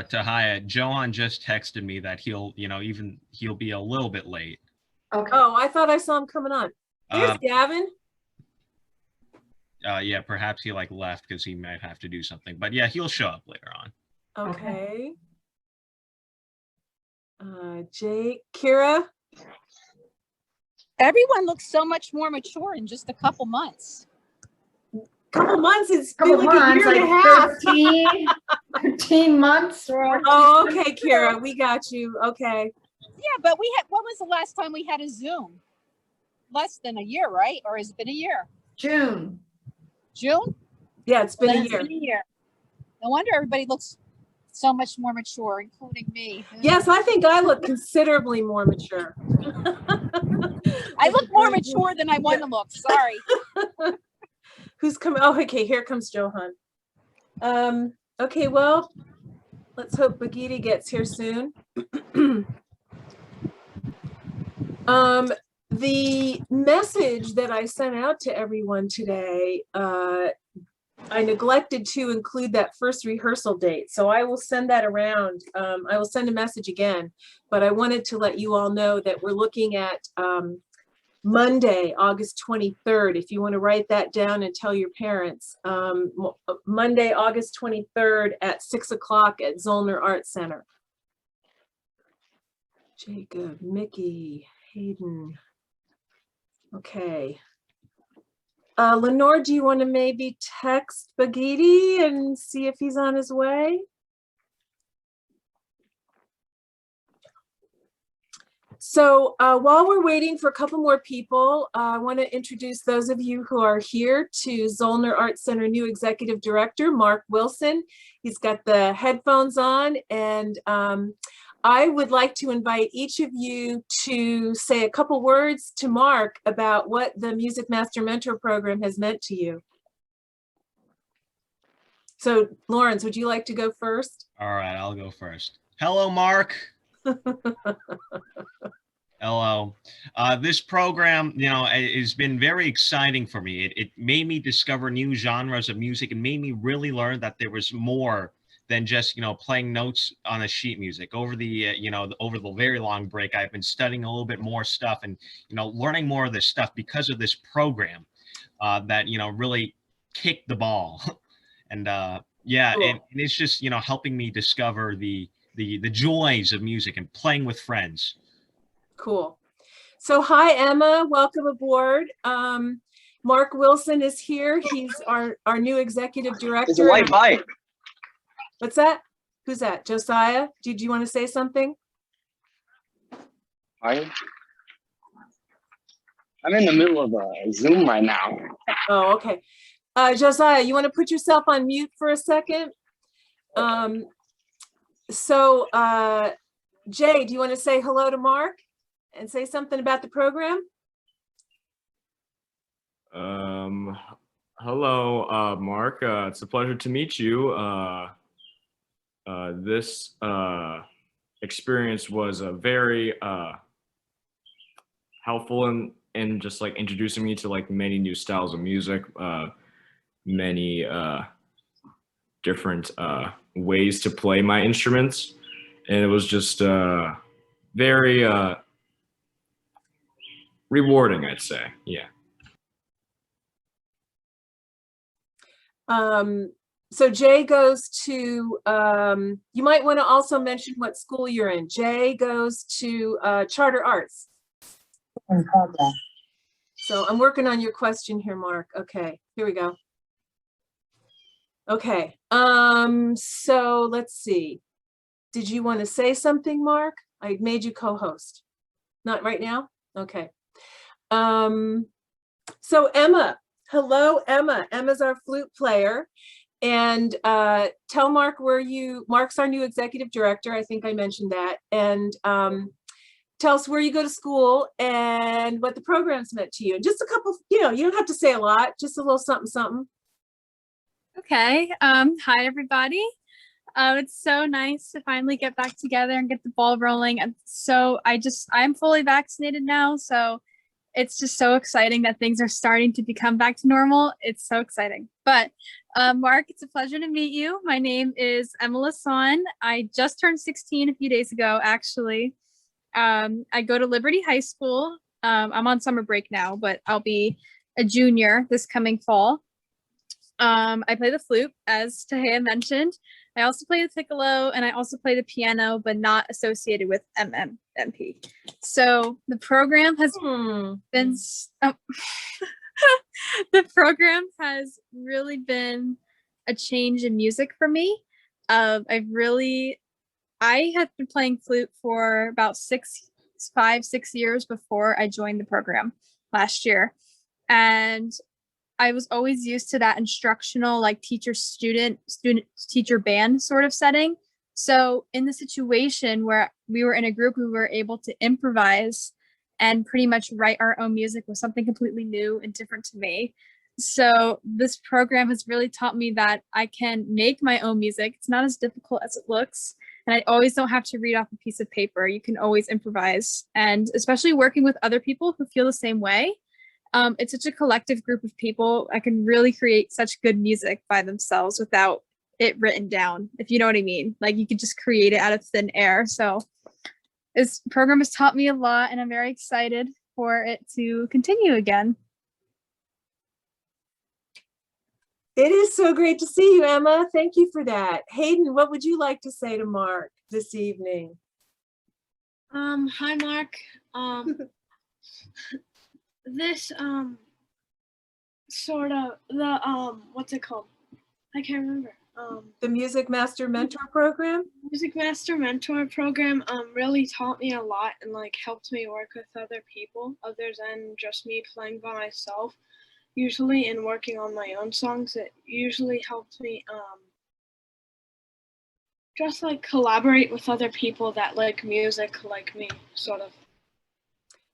Tahaya, Johan just texted me that he'll be a little bit late. Okay. Oh, I thought I saw him coming on. There's Gavin. Yeah, perhaps he left because he might have to do something. But yeah, he'll show up later on. Okay. Jake, Kira. Everyone looks so much more mature in just a couple months. Couple months, it's Couple been months, a year and a half. 13 months. Oh, okay, Kira, we got you. Okay. Yeah, but when was the last time we had a Zoom? Less than a year, right? Or has it been a year? June? Yeah, it's been a It's been a year. No wonder everybody looks so much more mature, including me. Yes, I think I look considerably more mature. I look more mature than I want to look. Sorry. Who's coming? Oh, okay, here comes Johan. Okay, well, let's hope Bagiti gets here soon. The message that I sent out to everyone today, I neglected to include that first rehearsal date. So I will send that around. I will send a message again, but I wanted to let you all know that we're looking at Monday, August 23rd. If you want to write that down and tell your parents, Monday, August 23rd at 6 o'clock at Zoellner Art Center. Jacob, Mickey, Hayden. Okay. Lenore, do you want to maybe text Bagiti and see if he's on his way? So while we're waiting for a couple more people, I want to introduce those of you who are here to Zoellner Art Center new Executive Director, Mark Wilson. He's got the headphones on, and I would like to invite each of you to say a couple words to Mark about what the Music Master Mentor Program has meant to you. So Lawrence, would you like to go first? All right, I'll go first. Hello, Mark. Hello. This program, has been very exciting for me. It made me discover new genres of music and made me really learn that there was more than just, playing notes on a sheet music. Over the, over the very long break, I've been studying a little bit more stuff and, learning more of this stuff because of this program that, really kicked the ball. And yeah, cool. and it's just, helping me discover the joys of music and playing with friends. Cool. So hi, Emma, welcome aboard. Mark Wilson is here. He's our new executive director. It's a light bite. What's that? Who's that? Josiah? Do you want to say something? I'm in the middle of a Zoom right now. Oh, okay. Josiah, you want to put yourself on mute for a second? Jay, do you want to say hello to Mark and say something about the program? Hello, Mark. It's a pleasure to meet you. This experience was very helpful in just introducing me to many new styles of music, many different ways to play my instruments, and it was just very rewarding, I'd say. Yeah. So Jay goes to, you might want to also mention what school you're in. Jay goes to Charter Arts. So I'm working on your question here, Mark. Okay, here we go. Okay, so let's see. Did you want to say something, Mark? I made you co-host. Not right now? Okay. So Emma, hello, Emma. Emma's our flute player. And tell Mark Mark's our new executive director. I think I mentioned that. And tell us where you go to school and what the program's meant to you. And just a couple, you don't have to say a lot, just a little something, something. Okay. Hi, everybody. It's so nice to finally get back together and get the ball rolling. And so I'm fully vaccinated now. So it's just so exciting that things are starting to become back to normal. It's so exciting. But Mark, it's a pleasure to meet you. My name is Emma Son. I just turned 16 a few days ago, actually. I go to Liberty High School. I'm on summer break now, but I'll be a junior this coming fall. I play the flute, as Tahea mentioned. I also play the piccolo, and I also play the piano, but not associated with MMP. So the program has been the program has really been a change in music for me. I had been playing flute for about 5, 6 years before I joined the program last year, and I was always used to that instructional, like teacher teacher band sort of setting. So in the situation where we were in a group, we were able to improvise and pretty much write our own music was something completely new and different to me. So this program has really taught me that I can make my own music. It's not as difficult as it looks. And I always don't have to read off a piece of paper. You can always improvise. And especially working with other people who feel the same way. It's such a collective group of people. I can really create such good music by themselves without it written down, if you know what I mean. Like you could just create it out of thin air. So this program has taught me a lot, and I'm very excited for it to continue again. It is so great to see you, Emma. Thank you for that. Hayden, what would you like to say to Mark this evening? Hi, Mark. This sort of the what's it called? I can't remember. The Music Master Mentor Program? Music Master Mentor Program really taught me a lot and like helped me work with other people other than just me playing by myself. Usually in working on my own songs, it usually helped me just like collaborate with other people that like music like me, sort of.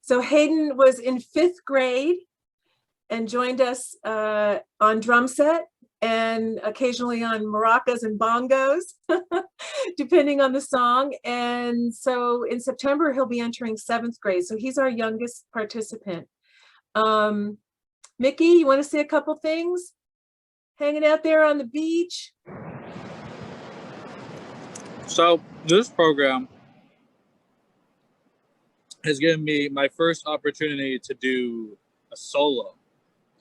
So Hayden was in 5th grade and joined us on drum set and occasionally on maracas and bongos, depending on the song. And so in September, he'll be entering 7th grade. So he's our youngest participant. Mickey, you want to say a couple things? Hanging out there on the beach? So this program has given me my first opportunity to do a solo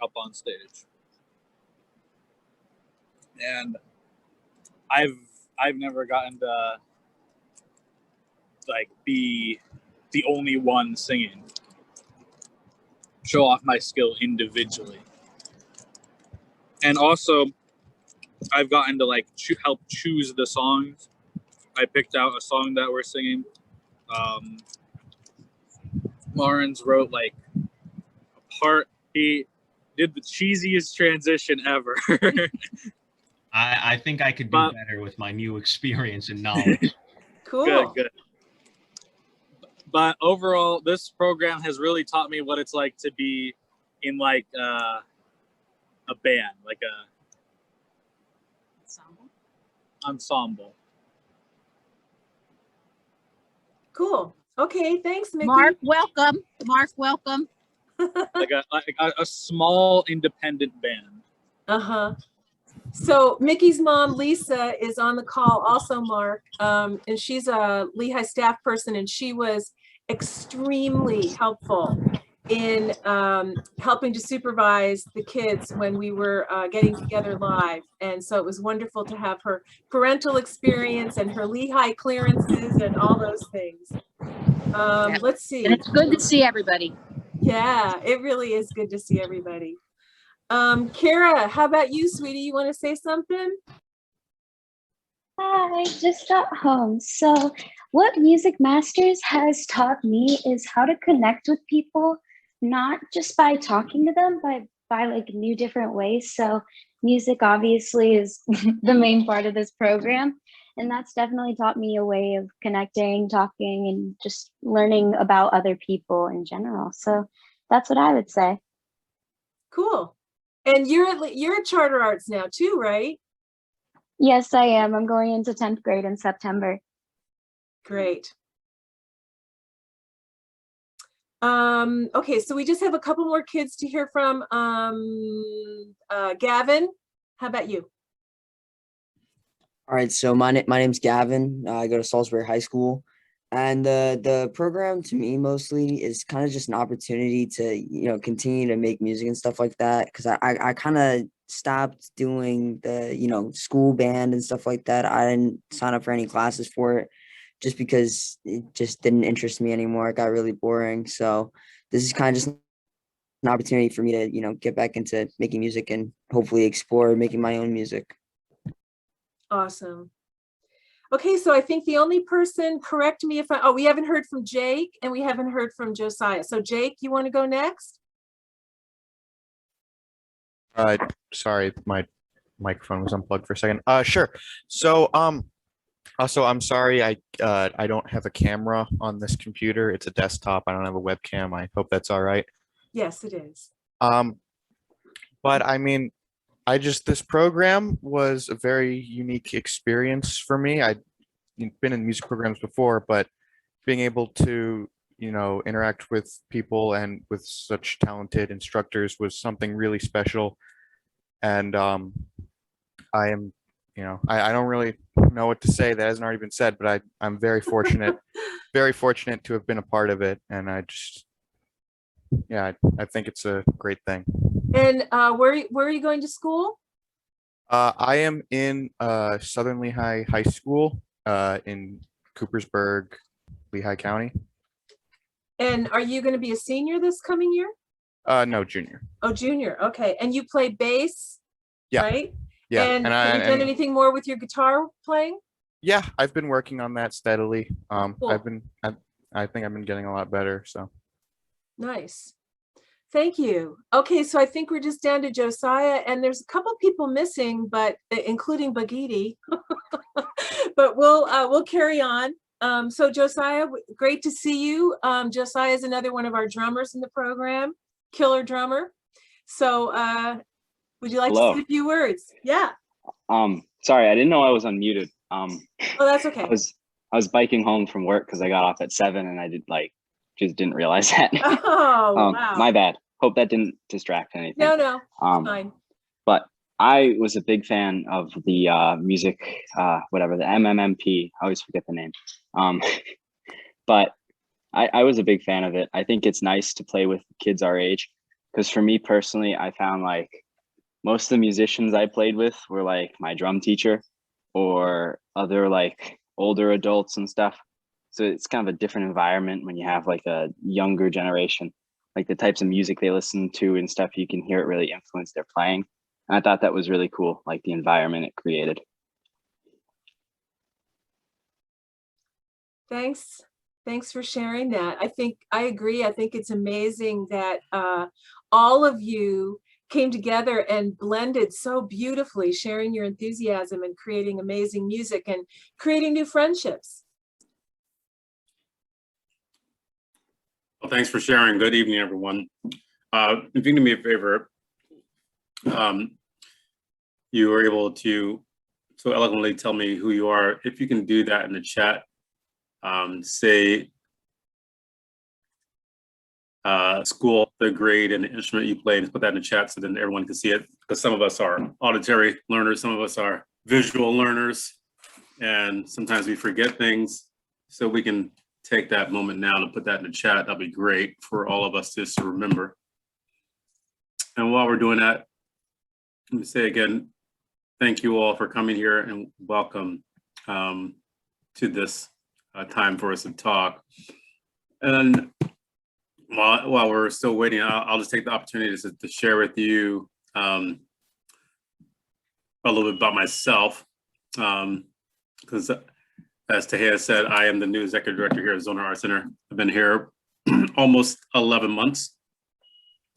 up on stage. And I've never gotten to like be the only one singing, show off my skill individually. And also I've gotten to like help choose the songs. I picked out a song that we're singing. Lawrence wrote like a part. He did the cheesiest transition ever. I think I could do better with my new experience and knowledge. Cool. Good. But overall, this program has really taught me what it's like to be in like a band, like a ensemble. Cool. Okay, thanks, Mickey. Mark, welcome. Mark, welcome. Like a small independent band. Uh-huh. So Mickey's mom, Lisa, is on the call also, Mark, and she's a Lehigh staff person, and she was extremely helpful in helping to supervise the kids when we were getting together live. And so it was wonderful to have her parental experience and her Lehigh clearances and all those things. Let's see. And it's good to see everybody. Yeah, it really is good to see everybody. Kara, how about you, sweetie? You want to say something? I just got home. So what Music Masters has taught me is how to connect with people, not just by talking to them, but by like new different ways. So music obviously is the main part of this program. And that's definitely taught me a way of connecting, talking, and just learning about other people in general. So that's what I would say. Cool. And you're at Charter Arts now too, right? Yes, I am. I'm going into 10th grade in September. Great. Okay, so we just have a couple more kids to hear from. Gavin, how about you? All right, so my name's Gavin. I go to Salisbury High School, and the program to me mostly is kind of just an opportunity to continue to make music and stuff like that. Because I kind of stopped doing the school band and stuff like that. I didn't sign up for any classes for it, just because it just didn't interest me anymore. It got really boring. So this is kind of just an opportunity for me to get back into making music and hopefully explore making my own music. Awesome. Okay, so I think the only person, correct me if we haven't heard from Jake and we haven't heard from Josiah. So Jake, you want to go next? Sorry, my microphone was unplugged for a second. Sure. So, also, I'm sorry, I don't have a camera on this computer. It's a desktop. I don't have a webcam. I hope that's all right. Yes, it is. But I mean, this program was a very unique experience for me. I've been in music programs before, but being able to, interact with people and with such talented instructors was something really special. And I am, I don't really know what to say that hasn't already been said, but I'm very fortunate, very fortunate to have been a part of it. And I think it's a great thing. And where are you going to school? I am in Southern Lehigh High School in Coopersburg, Lehigh County. And are you going to be a senior this coming year? No, junior. Oh, junior. Okay. And you play bass, Yeah. right? Yeah. And have you done anything more with your guitar playing? Yeah, I've been working on that steadily. Cool. I think I've been getting a lot better. So. Nice. Thank you. Okay, so I think we're just down to Josiah, and there's a couple people missing, but including Bagiti. But we'll carry on. So Josiah, great to see you. Josiah is another one of our drummers in the program, killer drummer. So would you like Hello. to say a few words? Yeah. Sorry, I didn't know I was unmuted. Oh, that's okay. I was biking home from work because I got off at 7 and I just didn't realize that. Oh, wow. My bad. Hope that didn't distract anything. No, it's fine. But I was a big fan of the music, whatever, the MMMP. I always forget the name. But I was a big fan of it. I think it's nice to play with kids our age, because for me personally, I found most of the musicians I played with were my drum teacher or other older adults and stuff. So it's kind of a different environment when you have a younger generation, the types of music they listen to and stuff. You can hear it really influence their playing. And I thought that was really cool, the environment it created. Thanks for sharing that. I agree. I think it's amazing that all of you came together and blended so beautifully, sharing your enthusiasm and creating amazing music and creating new friendships. Well, thanks for sharing. Good evening, everyone. If you can do me a favor, you were able to so eloquently tell me who you are. If you can do that in the chat, say school, the grade, and the instrument you play, and put that in the chat so then everyone can see it. Because some of us are auditory learners, some of us are visual learners, and sometimes we forget things. So we can take that moment now to put that in the chat. That'll be great for all of us just to remember. And while we're doing that, let me say again, thank you all for coming here and welcome to this time for us to talk. And while we're still waiting, I'll just take the opportunity to share with you a little bit about myself. Because as Tahia said, I am the new executive director here at Zoellner Art Center. I've been here almost 11 months.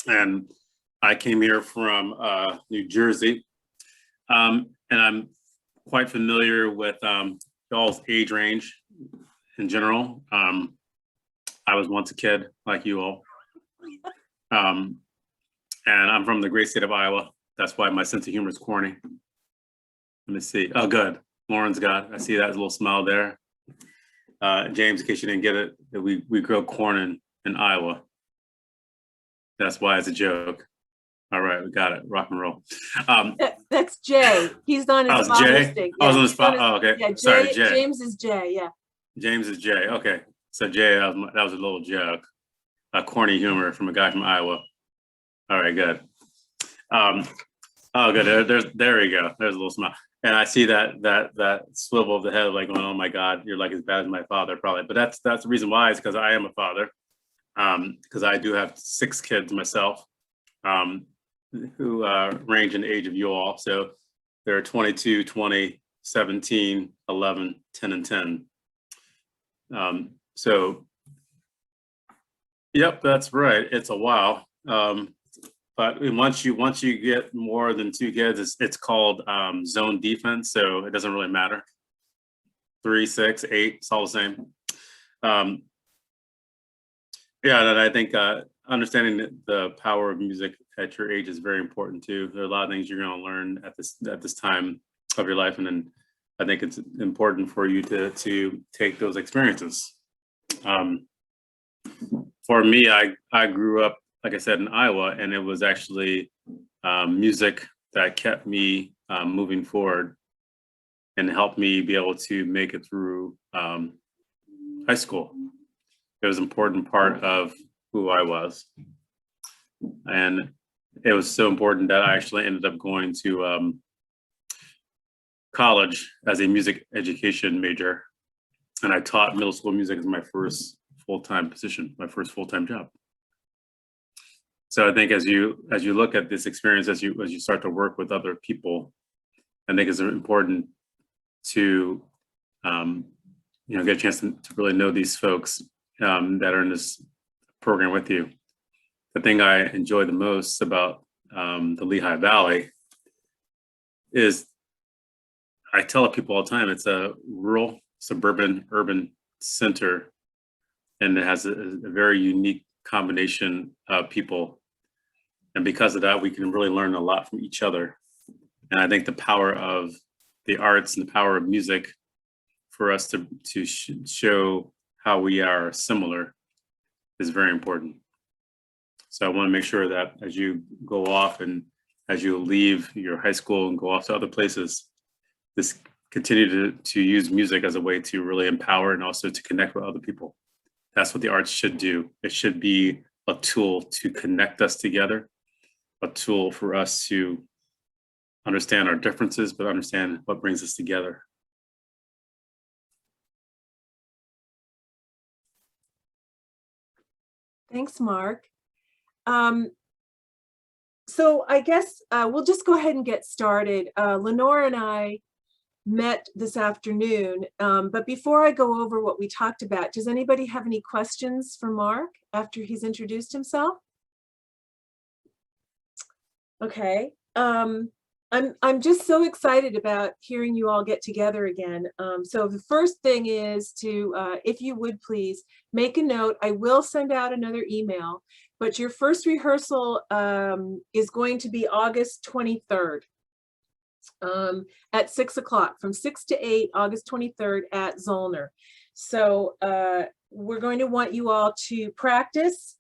And I came here from New Jersey. And I'm quite familiar with y'all's age range in general. I was once a kid like you all. And I'm from the great state of Iowa. That's why my sense of humor is corny. Let me see. Oh, good. Lauren's got, I see that little smile there. James, in case you didn't get it, we grow corn in Iowa. That's why it's a joke. All right, we got it. Rock and roll. That's Jay. He's on his Oh, it's spot Jay? listing. I was on the he's on spot. Oh, okay. Yeah, Sorry, Jay. Jay. James is Jay. Yeah. James is Jay. Okay. So Jay, that was a little joke, a corny humor from a guy from Iowa. All right, good. Oh, good. There we go. There's a little smile. And I see that swivel of the head, like going, "Oh my God, you're like as bad as my father, probably." But that's the reason why, is because I am a father. Because I do have 6 kids myself, who range in the age of you all. So they're 22, 20, 17, 11, 10, and 10. So, yep, that's right. It's a while. But once you get more than 2 kids, it's called zone defense. So it doesn't really matter. 3, 6, 8, it's all the same. Yeah, and I think understanding the power of music at your age is very important too. There are a lot of things you're going to learn at this time of your life, and then I think it's important for you to take those experiences. For me, I grew up, like I said, in Iowa, and it was actually music that kept me moving forward and helped me be able to make it through high school. It was an important part of who I was. And it was so important that I actually ended up going to college as a music education major. And I taught middle school music as my first full-time position, my first full-time job. So I think as you look at this experience, as you start to work with other people, I think it's important to get a chance to really know these folks that are in this program with you. The thing I enjoy the most about the Lehigh Valley is, I tell people all the time, it's a rural, suburban, urban center, and it has a very unique combination of people. And because of that, we can really learn a lot from each other. And I think the power of the arts and the power of music for us to show how we are similar is very important. So I want to make sure that as you go off and as you leave your high school and go off to other places, this continue to use music as a way to really empower and also to connect with other people. That's what the arts should do. It should be a tool to connect us together, a tool for us to understand our differences, but understand what brings us together. Thanks, Mark. So I guess we'll just go ahead and get started. Lenore and I met this afternoon, but before I go over what we talked about, does anybody have any questions for Mark after he's introduced himself? Okay. I'm just so excited about hearing you all get together again. So the first thing is to, if you would please make a note. I will send out another email, but your first rehearsal is going to be August 23rd at 6 o'clock, from 6 to 8, August 23rd at Zoellner. So we're going to want you all to practice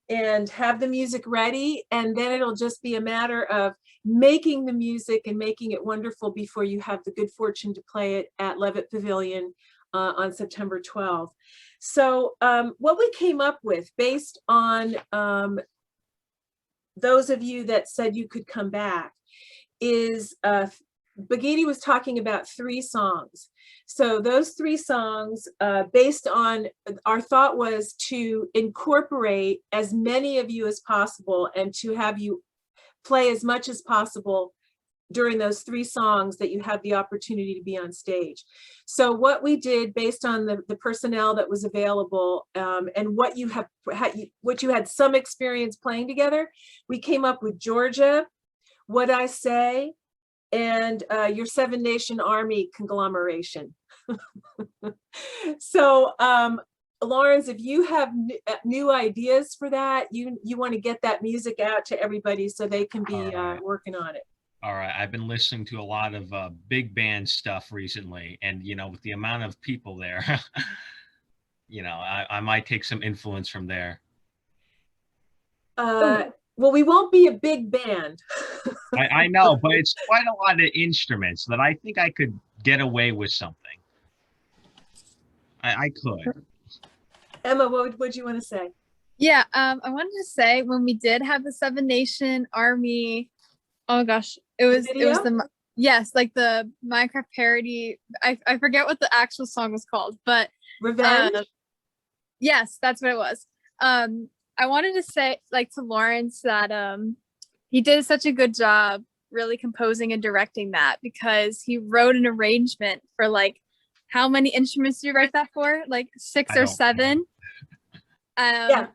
and have the music ready, and then it'll just be a matter of making the music and making it wonderful before you have the good fortune to play it at Levitt Pavilion on September 12th. So what we came up with, based on those of you that said you could come back, is Baghetti was talking about 3 songs. So those 3 songs, based on, our thought was to incorporate as many of you as possible and to have you play as much as possible during those 3 songs that you have the opportunity to be on stage. So what we did, based on the personnel that was available and what you had some experience playing together, we came up with Georgia, What I Say, and your 7 Nation Army conglomeration. So Lawrence, if you have new ideas for that, you want to get that music out to everybody so they can be working on it. All right, I've been listening to a lot of big band stuff recently, and with the amount of people there, I might take some influence from there. Well, we won't be a big band. I know, but it's quite a lot of instruments that I think I could get away with something. I could. Emma, what would you want to say? Yeah, I wanted to say when we did have the Seven Nation Army, oh my gosh, it was the yes, like the Minecraft parody. I forget what the actual song was called, but Revenge. Yes, that's what it was. I wanted to say like to Lawrence that he did such a good job really composing and directing that, because he wrote an arrangement for like how many instruments do you write that for? Like 6 or 7. Yeah.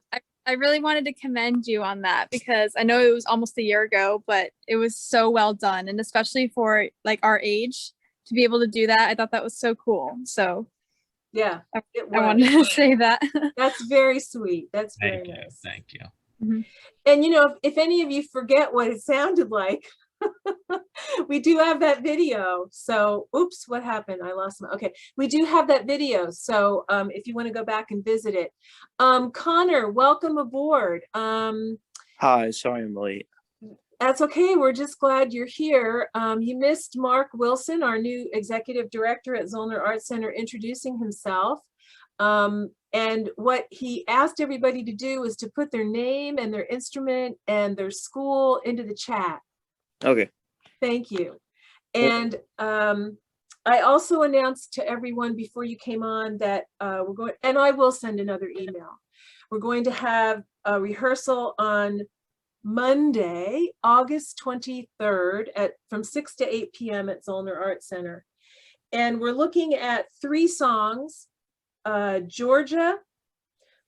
I really wanted to commend you on that, because I know it was almost a year ago, but it was so well done, and especially for like our age to be able to do that, I thought that was so cool. So yeah, I wanted to say that. That's very sweet. That's very nice. Thank you. Mm-hmm. And you know, if any of you forget what it sounded like, we do have that video. So, oops, what happened? I lost my, okay. We do have that video. So if you want to go back and visit it. Connor, welcome aboard. Hi, sorry I'm late. That's okay. We're just glad you're here. You missed Mark Wilson, our new executive director at Zoellner Art Center, introducing himself. And what he asked everybody to do is to put their name and their instrument and their school into the chat. Okay. Thank you. And I also announced to everyone before you came on that we're going, and I will send another email. We're going to have a rehearsal on Monday, August 23rd from 6 to 8 p.m. at Zoellner Art Center. And we're looking at 3 songs, Georgia,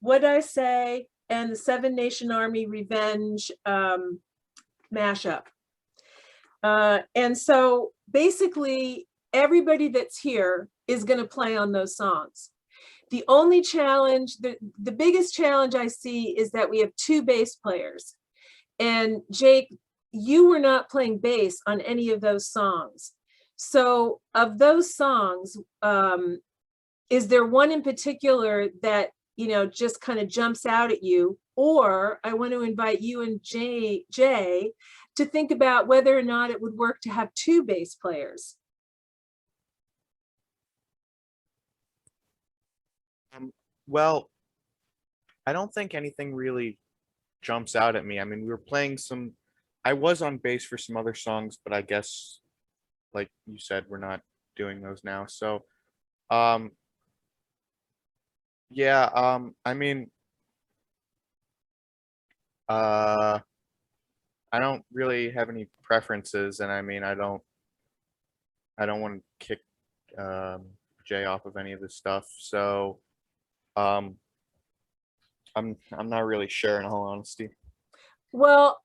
What'd I Say, and the Seven Nation Army Revenge mashup. And so basically everybody that's here is going to play on those songs. The only challenge, the biggest challenge I see is that we have 2 bass players. And Jake, you were not playing bass on any of those songs. So of those songs, is there one in particular that, you know, just kind of jumps out at you? Or I want to invite you and Jay to think about whether or not it would work to have 2 bass players. Well, I don't think anything really jumps out at me. I mean, we were playing some, I was on bass for some other songs, but I guess, like you said, we're not doing those now. So, yeah, I mean, I don't really have any preferences, and I mean, I don't want to kick Jay off of any of this stuff. So, I'm not really sure, in all honesty. Well,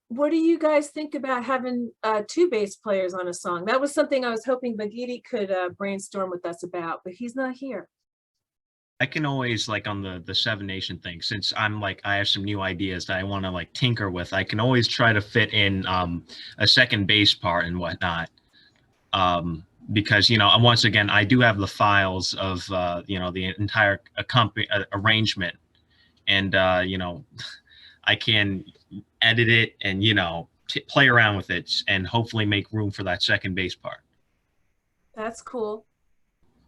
what do you guys think about having 2 bass players on a song? That was something I was hoping Bagiti could brainstorm with us about, but he's not here. I can always, like, on the Seven Nation thing, since I'm like, I have some new ideas that I want to like tinker with, I can always try to fit in a second bass part and whatnot. Because, you know, once again, I do have the files of, you know, the entire arrangement, and, you know, I can edit it and, you know, play around with it and hopefully make room for that second bass part. That's cool.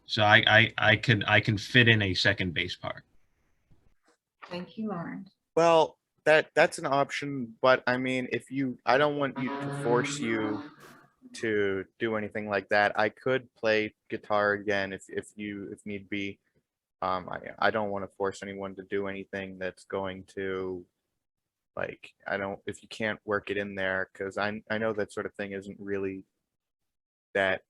So I can fit in a second bass part. Thank you, Lauren. Well, that's an option, but I mean, I don't want you to force you to do anything like that. I could play guitar again if need be. I don't want to force anyone to do anything that's going to, like, if you can't work it in there, because I know that sort of thing isn't really that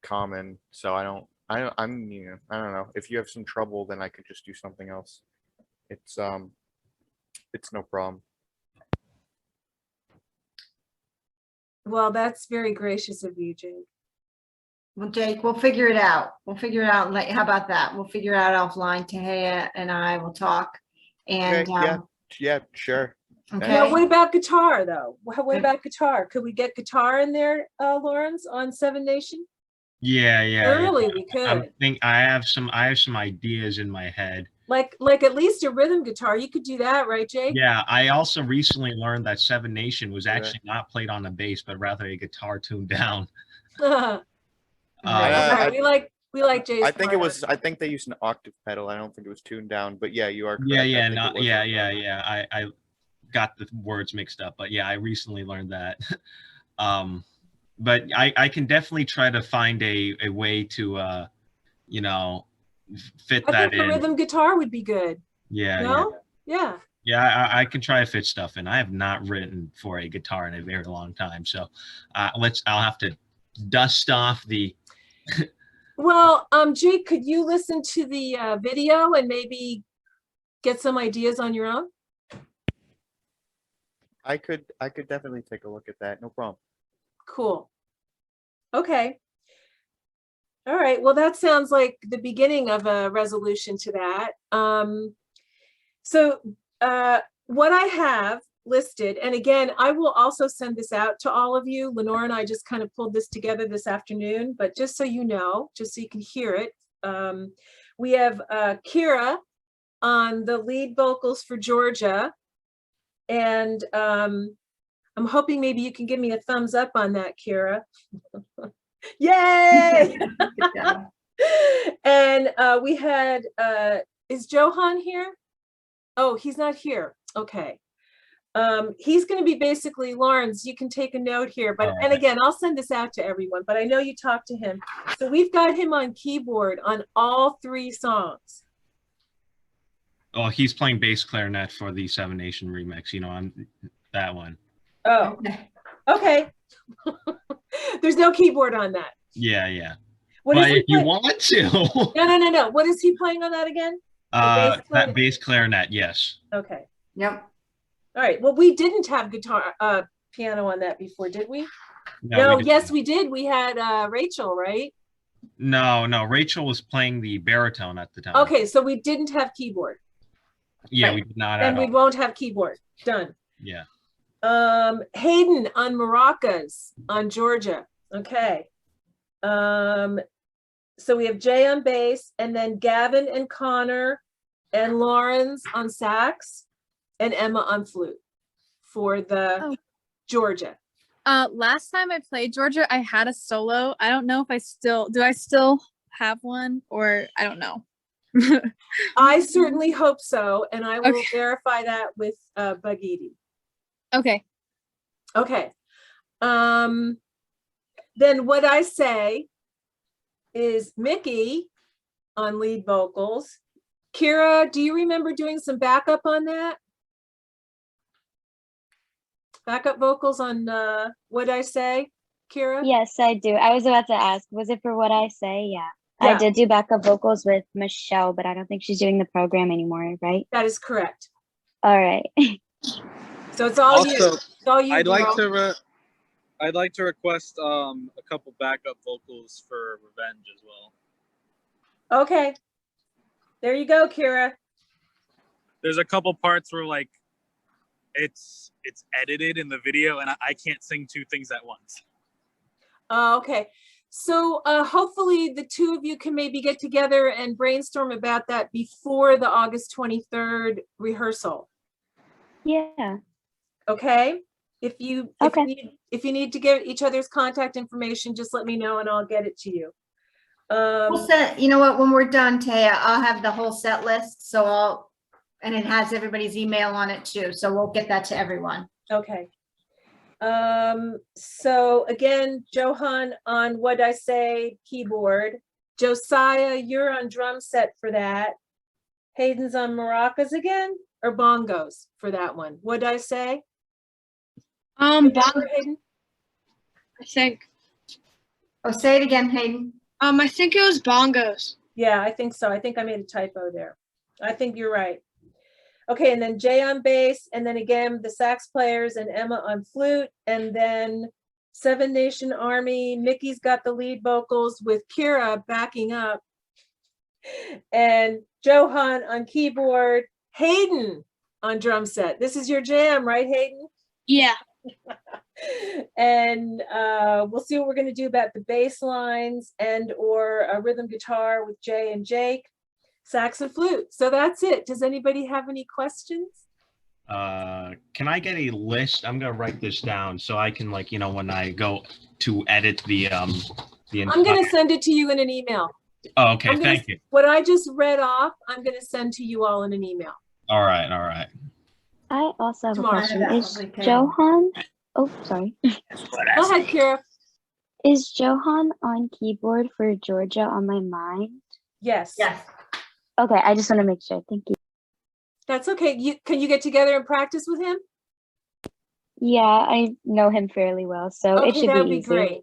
common. So I don't know. If you have some trouble, then I could just do something else. It's no problem. Well, that's very gracious of you, Jake. Well, Jake, we'll figure it out. We'll figure it out. Like, how about that? We'll figure it out offline. Tahia and I will talk. And okay, yeah, sure. Okay. Now, what about guitar, though? What about guitar? Could we get guitar in there, Lawrence, on Seven Nation? Yeah. Surely we could. I have some ideas in my head. Like at least a rhythm guitar. You could do that, right, Jake? Yeah, I also recently learned that Seven Nation was Yeah. actually not played on a bass, but rather a guitar tuned down. Sorry, we like Jay's I think part it on was. I think they used an octave pedal. I don't think it was tuned down. But yeah, you are correct. Yeah, I yeah, think no, it was yeah, tuned yeah, down. yeah. I got the words mixed up, but yeah, I recently learned that. um, but I can definitely try to find a way to you know, fit I that think the in. rhythm guitar would be good. Yeah, yeah. No? Yeah. Yeah, I can try to fit stuff in. I have not written for a guitar in a very long time, so I'll have to dust off the. Well, Jake, could you listen to the video and maybe get some ideas on your own? I could definitely take a look at that. No problem. Cool. Okay. All right. Well, that sounds like the beginning of a resolution to that. So what I have listed, and again, I will also send this out to all of you. Lenore and I just kind of pulled this together this afternoon, but just so you know, just so you can hear it, we have Kira on the lead vocals for Georgia. And I'm hoping maybe you can give me a thumbs up on that, Kira. Yay! And we had, is Johan here? Oh, he's not here. Okay. He's going to be basically, Lawrence, you can take a note here, but, and again, I'll send this out to everyone, but I know you talked to him. So we've got him on keyboard on all 3 songs. Oh, he's playing bass clarinet for the Seven Nation remix, you know, on that one. Oh, okay. There's no keyboard on that. Yeah, yeah. What But is if you want to. No. What is he playing on that again? That bass clarinet, yes. Okay. Yep. All right. Well, we didn't have guitar, piano on that before, did we? No, we yes, we did. We had Rachel, right? No, Rachel was playing the baritone at the time. Okay, so we didn't have keyboard. Yeah, Right. we did not. And we won't have keyboard. Done. Yeah. Hayden on maracas on Georgia. Okay. So we have Jay on bass, and then Gavin and Connor and Lawrence on sax, and Emma on flute for the Georgia. Last time I played Georgia, I had a solo. I don't know if I still have one, or I don't know. I certainly hope so, and I will verify that with Bagidi. Okay. Okay. Then what I say is Mickey on lead vocals. Kira, do you remember doing some backup on that? Backup vocals on What I Say, Kira? Yes, I do. I was about to ask, was it for What I Say? Yeah. Yeah. I did do backup vocals with Michelle, but I don't think she's doing the program anymore, right? That is correct. All right. So it's all you. Also, It's all you. I'd like girl. to request a couple backup vocals for Revenge as well. Okay. There you go, Kira. There's a couple parts where like it's edited in the video and I can't sing 2 things at once. Okay. So hopefully the 2 of you can maybe get together and brainstorm about that before the August 23rd rehearsal. Yeah. Okay. If you need to get each other's contact information, just let me know and I'll get it to you. We'll set, you know what, when we're done, Taya, I'll have the whole set list. So and it has everybody's email on it too. So we'll get that to everyone. Okay. So again, Johan on What I Say keyboard. Josiah, you're on drum set for that. Hayden's on maracas again, or bongos for that one. What'd I say? Bongo, Hayden? I think. Oh, say it again, Hayden. I think it was bongos. Yeah, I think so. I think I made a typo there. I think you're right. Okay, and then Jay on bass, and then again, the sax players and Emma on flute, and then Seven Nation Army, Mickey's got the lead vocals with Kira backing up, and Johan on keyboard, Hayden on drum set. This is your jam, right, Hayden? Yeah. And we'll see what we're going to do about the bass lines and or a rhythm guitar with Jay and Jake. Sax and flute. So that's it. Does anybody have any questions? Can I get a list? I'm gonna write this down so I can, like, when I go to edit the I'm going to send it to you in an email. Oh, okay, thank you. What I just read off, I'm going to send to you all in an email. All right, all right. I also have Tomorrow. a question. Is Johan? Oh, sorry. Go ahead, Kira. Is Johan on keyboard for Georgia on My Mind? Yes. Yes. Okay, I just want to make sure. Thank you. That's okay. Can you get together and practice with him? Yeah, I know him fairly well, so it Okay, should that would be be easy. great.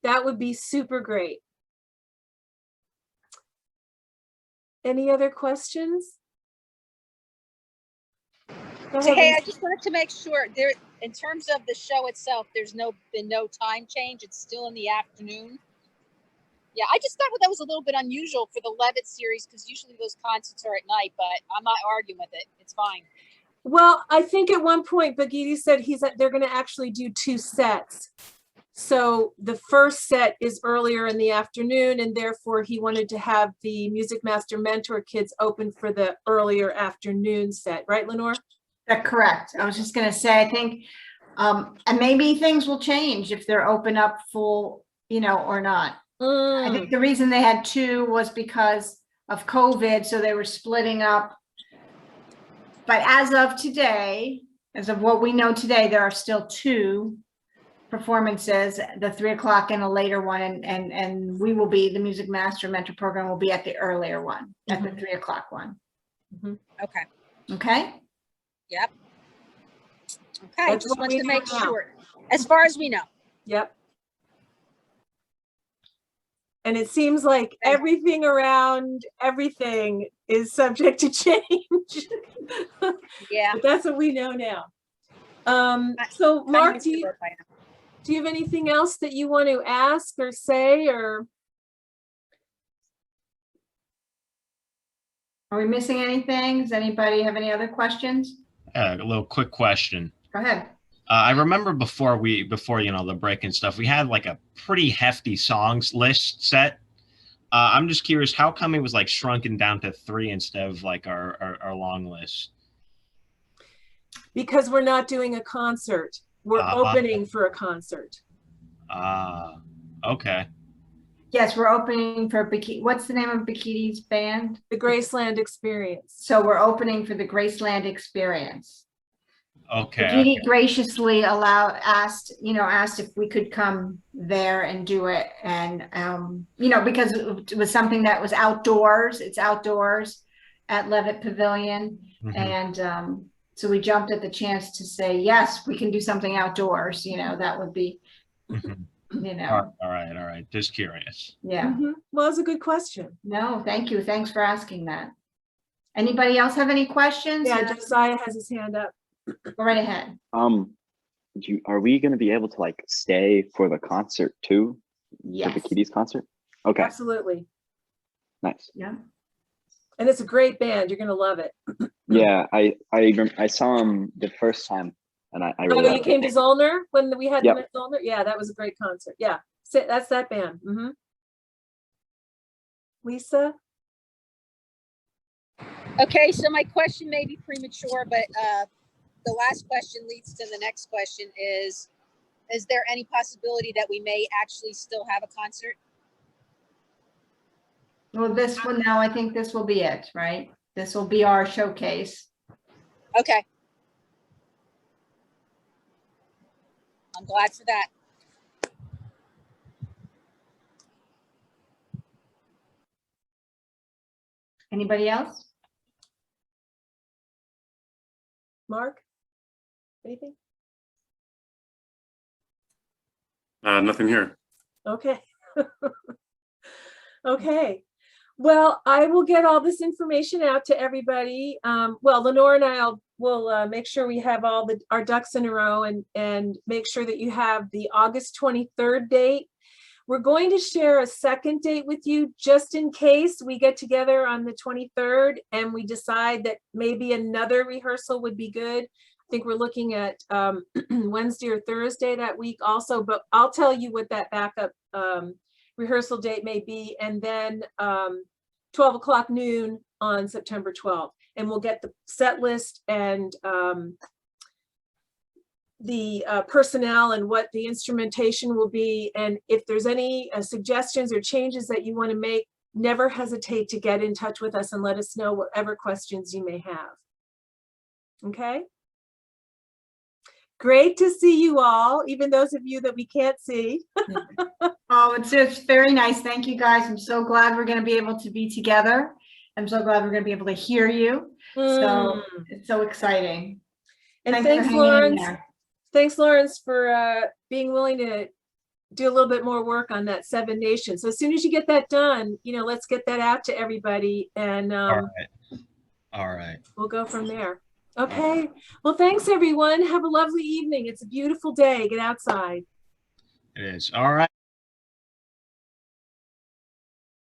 That would be super great. Any other questions? Go So ahead, hey, I Lisa. just wanted to make sure there, in terms of the show itself, there's been no time change. It's still in the afternoon. Yeah, I just thought that was a little bit unusual for the Levitt series because usually those concerts are at night, but I'm not arguing with it. It's fine. Well, I think at one point Bagiti said they're going to actually do 2 sets. So the first set is earlier in the afternoon, and therefore he wanted to have the Music Master Mentor kids open for the earlier afternoon set, right, Lenore? That's correct. I was just gonna say, I think, and maybe things will change if they're open up full, or not. I think the reason they had 2 was because of COVID, so they were splitting up. But as of today, as of what we know today, there are still 2 performances, the 3 o'clock and a later one, and we will be, the Music Master Mentor program will be at the earlier one, at the 3 o'clock one. Okay. Okay? Yep. Okay, That's just what wanted we to know make now. sure. As far as we know. Yep. And it seems like everything around everything is subject to change. Yeah. But that's what we know now. So Mark, do you have anything else that you want to ask or say, or? Are we missing anything? Does anybody have any other questions? A little quick question. Go ahead. I remember before the break and stuff, we had like a pretty hefty songs list set. I'm just curious, how come it was like shrunken down to 3 instead of like our long list? Because we're not doing a concert. We're opening for a concert. Okay. Yes, we're opening for what's the name of Bikini's band? The Graceland Experience. So we're opening for the Graceland Experience. Okay. Bikini graciously asked if we could come there and do it. And, because it was something that was outdoors. It's outdoors at Levitt Pavilion. Mm-hmm. And so we jumped at the chance to say, yes, we can do something outdoors. That would be, All right. Just curious. Yeah. Well, it's a good question. No, thank you. Thanks for asking that. Anybody else have any questions? Yeah, Josiah has his hand up. Go right ahead. Are we going to be able to like stay for the concert too? Yes. For the Kitties concert? Okay. Absolutely. Nice. Yeah. And it's a great band. You're going to love it. Yeah, I saw them the first time, and I really you came to Zoellner when we had Yep. them at Zoellner? Yeah, that was a great concert. Yeah, that's that band. Lisa? Okay, so my question may be premature, but the last question leads to the next question is there any possibility that we may actually still have a concert? Well, this one now, I think this will be it, right? This will be our showcase. Okay. I'm glad for that. Anybody else? Mark? Anything? Nothing here. Okay. Okay. Well, I will get all this information out to everybody. Well, Lenore and I will make sure we have all our ducks in a row and make sure that you have the August 23rd date. We're going to share a second date with you just in case we get together on the 23rd and we decide that maybe another rehearsal would be good. I think we're looking at Wednesday or Thursday that week also, but I'll tell you what that backup rehearsal date may be. And then 12 o'clock noon on September 12th. And we'll get the set list and the personnel and what the instrumentation will be. And if there's any suggestions or changes that you want to make, never hesitate to get in touch with us and let us know whatever questions you may have. Okay? Great to see you all, even those of you that we can't see. Oh, it's just very nice. Thank you, guys. I'm so glad we're going to be able to be together. I'm so glad we're going to be able to hear you. So it's so exciting. And for thanks, hanging in Lawrence. there. Thanks, Lawrence, for being willing to do a little bit more work on that 7 Nations. So as soon as you get that done, you know, let's get that out to everybody, and All right. we'll go from there. Okay. Well, thanks, everyone. Have a lovely evening. It's a beautiful day. Get outside. It is. All right.